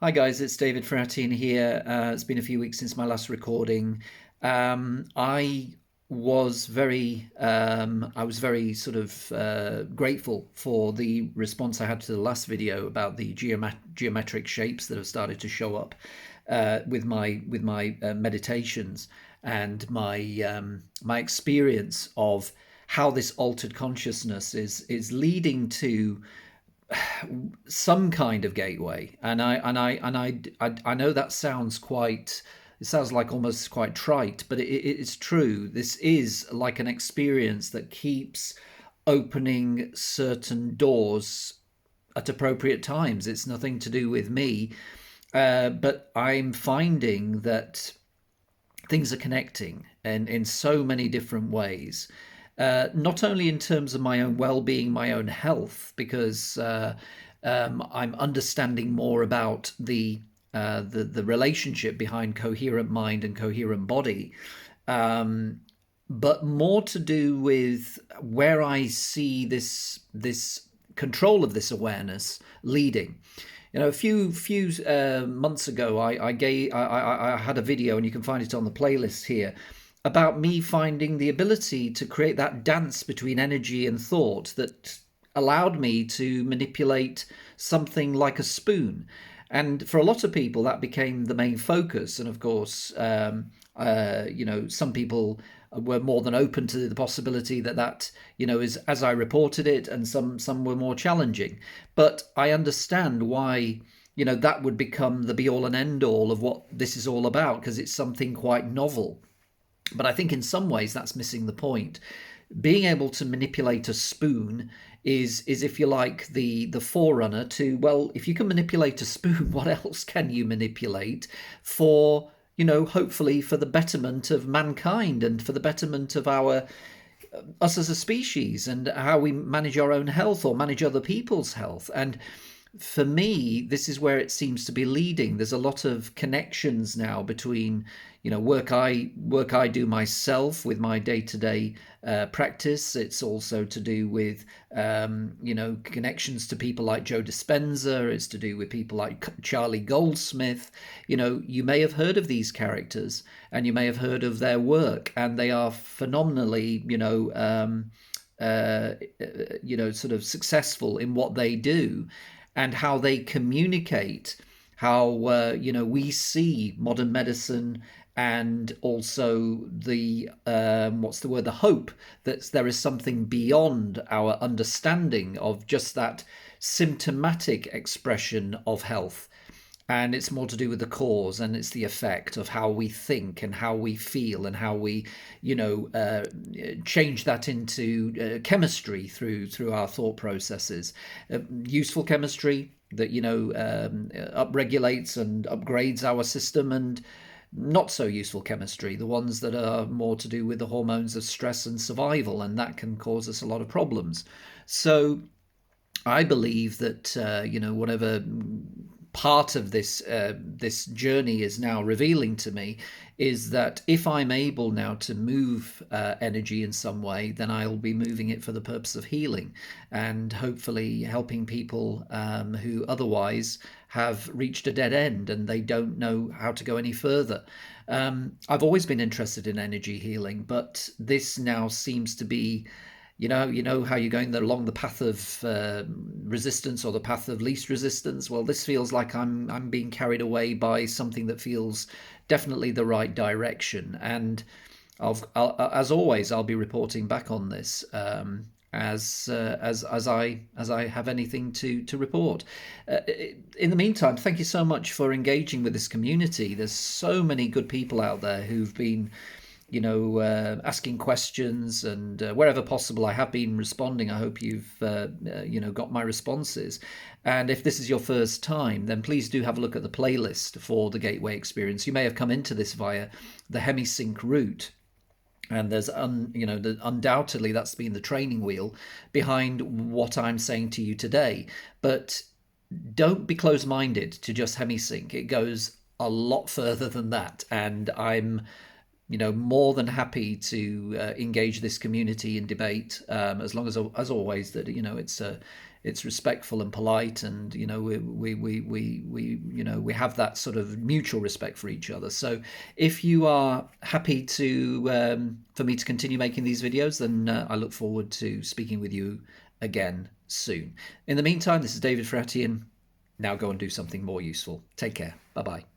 Hi guys, it's David Ferratine here. It's been a few weeks since my last recording. I I was very sort of grateful for the response I had to the last video about the geometric shapes that have started to show up with my meditations and my experience of how this altered consciousness is leading to some kind of gateway. And I know that sounds quite, it sounds like almost quite trite, but it's true. This is like an experience that keeps opening certain doors at appropriate times. It's nothing to do with me, but I'm finding that things are connecting in so many different ways. Not only in terms of my own well-being, my own health, because I'm understanding more about the relationship behind coherent mind and coherent body, but more to do with where I see this control of this awareness leading. A few months ago, I had a video, and you can find it on the playlist here, about me finding the ability to create that dance between energy and thought that allowed me to manipulate something like a spoon. And for a lot of people, that became the main focus. And of course, some people were more than open to the possibility that is as I reported it, and some were more challenging. But I understand why that would become the be all and end all of what this is all about, because it's something quite novel. But I think in some ways that's missing the point. Being able to manipulate a spoon is, if you like, the forerunner to, well, if you can manipulate a spoon, what else can you manipulate for, hopefully for the betterment of mankind and for the betterment of us as a species, and how we manage our own health or manage other people's health. And for me, this is where it seems to be leading. There's a lot of connections now between, work I do myself with my day-to-day practice. It's also to do with, connections to people like Joe Dispenza. It's to do with people like Charlie Goldsmith. You may have heard of these characters, and you may have heard of their work, and they are phenomenally, sort of successful in what they do, and how they communicate, how we see modern medicine, and also the what's the word, the hope that there is something beyond our understanding of just that symptomatic expression of health. And it's more to do with the cause, and it's the effect of how we think and how we feel, and how we change that into chemistry through our thought processes. Useful chemistry that upregulates and upgrades our system, and not so useful chemistry, the ones that are more to do with the hormones of stress and survival, and that can cause us a lot of problems. So I believe that whatever part of this journey is now revealing to me is that if I'm able now to move energy in some way, then I'll be moving it for the purpose of healing, and hopefully helping people who otherwise have reached a dead end and they don't know how to go any further. I've always been interested in energy healing, but this now seems to be, how you're going along the path of resistance, or the path of least resistance. Well, this feels like I'm being carried away by something that feels definitely the right direction. And as always, I'll be reporting back on this as I have anything to report. In the meantime, thank you so much for engaging with this community. There's so many good people out there who've been asking questions, and wherever possible, I have been responding. I hope you've, got my responses. And if this is your first time, then please do have a look at the playlist for the Gateway Experience. You may have come into this via the Hemisync route. And there's, undoubtedly that's been the training wheel behind what I'm saying to you today. But don't be closed-minded to just Hemisync. It goes a lot further than that. And I'm more than happy to engage this community in debate, as long as always, that it's respectful and polite, and we have that sort of mutual respect for each other. So if you are happy to for me to continue making these videos, then I look forward to speaking with you again soon. In the meantime, this is David Fratian. Now go and do something more useful. Take care. Bye bye.